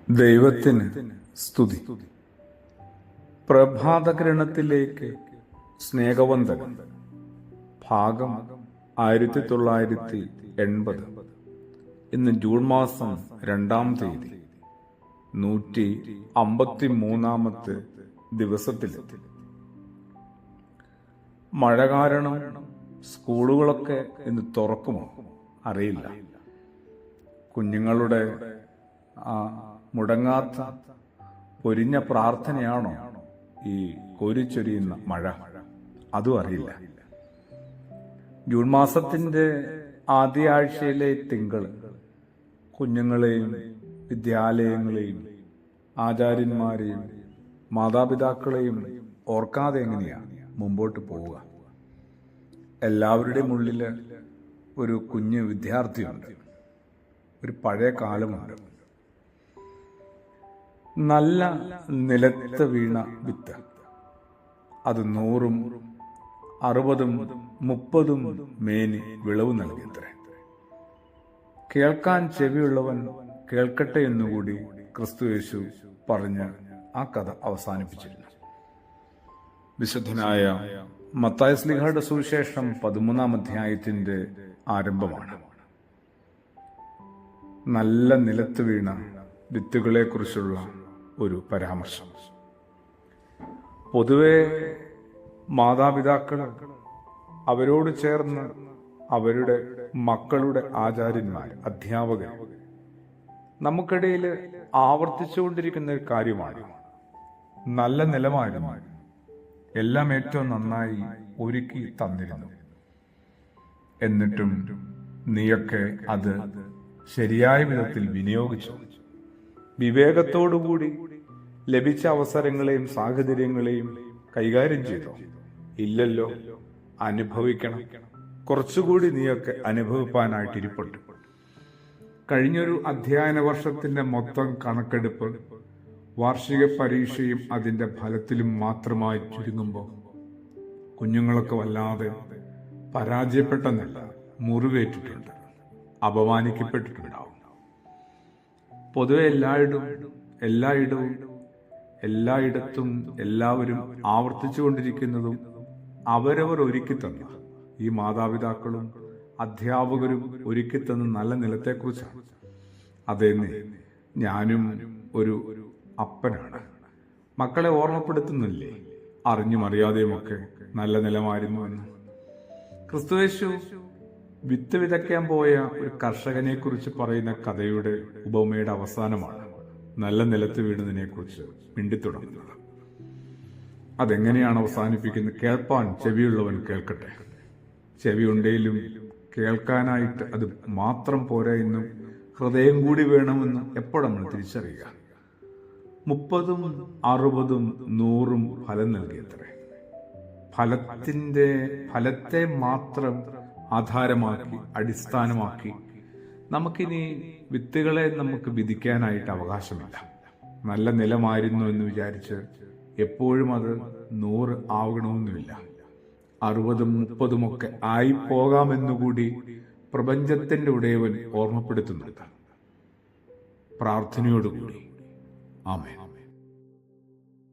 ദൈവത്തിന് സ്തുതി. പ്രഭാതകിരണത്തിലേക്ക് സ്നേഹവന്ദനം. ഭാഗം 1980. ഇന്ന് ജൂൺ മാസം 2-ാം തീയതി, 153-ാമത്തെ ദിവസത്തിലെത്തി. മഴ കാരണം സ്കൂളുകളൊക്കെ ഇന്ന് തുറക്കുമോ അറിയില്ല. കുഞ്ഞുങ്ങളുടെ മുടങ്ങാത്ത പൊരിഞ്ഞ പ്രാർത്ഥനയാണോ ഈ കോരിച്ചൊരിയുന്ന മഴ? അതും അറിയില്ല. ജൂൺ മാസത്തിന്റെ ആദ്യ ആഴ്ചയിലെ തിങ്കൾ കുഞ്ഞുങ്ങളെയും വിദ്യാലയങ്ങളെയും ആചാര്യന്മാരെയും മാതാപിതാക്കളെയും ഓർക്കാതെ എങ്ങനെയാ മുമ്പോട്ട് പോവുക? എല്ലാവരുടെയും ഉള്ളിൽ ഒരു കുഞ്ഞ് വിദ്യാർത്ഥിയുണ്ട്, ഒരു പഴയ കാലമുണ്ട്. നല്ല നിലത്ത് വീണ വിത്ത്, അത് 100, 60, 30 മേനി വിളവ് നൽകിയത്രേ. കേൾക്കാൻ ചെവിയുള്ളവൻ കേൾക്കട്ടെ എന്നുകൂടി ക്രിസ്തുയേശു പറഞ്ഞ് ആ കഥ അവസാനിപ്പിച്ചിരുന്നു. വിശുദ്ധനായ മത്തായി ശ്ലീഹായുടെ സുവിശേഷം 13-ാം അധ്യായത്തിന്റെ ആരംഭമാണ്. നല്ല നിലത്ത് വീണ വിത്തുകളെ കുറിച്ചുള്ള ഒരു പരാമർശം. പൊതുവെ മാതാപിതാക്കൾ, അവരോട് ചേർന്ന് അവരുടെ മക്കളുടെ ആചാര്യന്മാർ, അധ്യാപകർ നമുക്കിടയിൽ ആവർത്തിച്ചുകൊണ്ടിരിക്കുന്ന ഒരു കാര്യമാണ്. നല്ല നിലവാരം എല്ലാം ഏറ്റവും നന്നായി ഒരുക്കി തന്നിരുന്നു, എന്നിട്ടും നീയൊക്കെ അത് ശരിയായ വിധത്തിൽ വിനിയോഗിച്ചു. വിവേകത്തോടുകൂടി ലഭിച്ച അവസരങ്ങളെയും സാഹചര്യങ്ങളെയും കൈകാര്യം ചെയ്തോ? ഇല്ലല്ലോ. അനുഭവിക്കണം. കുറച്ചുകൂടി നീയൊക്കെ അനുഭവിപ്പാനായിട്ട് ഇരിപ്പുണ്ട്. കഴിഞ്ഞൊരു അധ്യയന വർഷത്തിന്റെ മൊത്തം കണക്കെടുപ്പ് വാർഷിക പരീക്ഷയും അതിന്റെ ഫലത്തിലും മാത്രമായി ചുരുങ്ങുമ്പോൾ കുഞ്ഞുങ്ങളൊക്കെ വല്ലാതെ പരാജയപ്പെട്ടെന്നല്ല, മുറിവേറ്റിട്ടുണ്ട്, അപമാനിക്കപ്പെട്ടിട്ടുണ്ടാവും. പൊതുവെ എല്ലായിടത്തും എല്ലാവരും ആവർത്തിച്ചുകൊണ്ടിരിക്കുന്നതും അവരവർ ഒരുക്കിത്തന്ന, ഈ മാതാപിതാക്കളും അധ്യാപകരും ഒരുക്കിത്തന്ന നല്ല നിലത്തെക്കുറിച്ചാണ്. അതെന്നെ ഞാനും ഒരു അപ്പനാണ്. മക്കളെ ഓർമ്മപ്പെടുത്തുന്നില്ലേ അറിഞ്ഞും അറിയാതെയുമൊക്കെ നല്ല നിലമായിരുന്നു എന്ന്? ക്രിസ്തുയേശു വിത്ത് വിതയ്ക്കാൻ പോയ ഒരു കർഷകനെ കുറിച്ച് പറയുന്ന കഥയുടെ ഉപമയുടെ അവസാനമാണ് നല്ല നിലത്ത് വീണതിനെ കുറിച്ച് മിണ്ടിത്തുടങ്ങുന്നത്. അതെങ്ങനെയാണ് അവസാനിപ്പിക്കുന്നത്? കേൾപ്പാൻ ചെവിയുള്ളവൻ കേൾക്കട്ടെ. ചെവിയുണ്ടെങ്കിലും കേൾക്കാനായിട്ട് അത് മാത്രം പോരാ എന്നും ഹൃദയം കൂടി വേണമെന്ന് എപ്പോഴും നമ്മൾ തിരിച്ചറിയുക. 30, 60, 100 ഫലം നൽകിയത്രേ. ഫലത്തെ മാത്രം ആധാരമാക്കി, അടിസ്ഥാനമാക്കി നമുക്കിനി വിത്തുകളെ നമുക്ക് വിധിക്കാനായിട്ട് അവകാശമില്ല. നല്ല നിലമായിരുന്നു എന്ന് വിചാരിച്ച് എപ്പോഴും അത് 100 ആവണമെന്നുമില്ല. 60, 30 ഒക്കെ ആയി പോകാമെന്നുകൂടി പ്രപഞ്ചത്തിന്റെ ഉടയവൻ ഓർമ്മപ്പെടുത്തുന്നുണ്ട്. പ്രാർത്ഥനയോടുകൂടി ആമേൻ.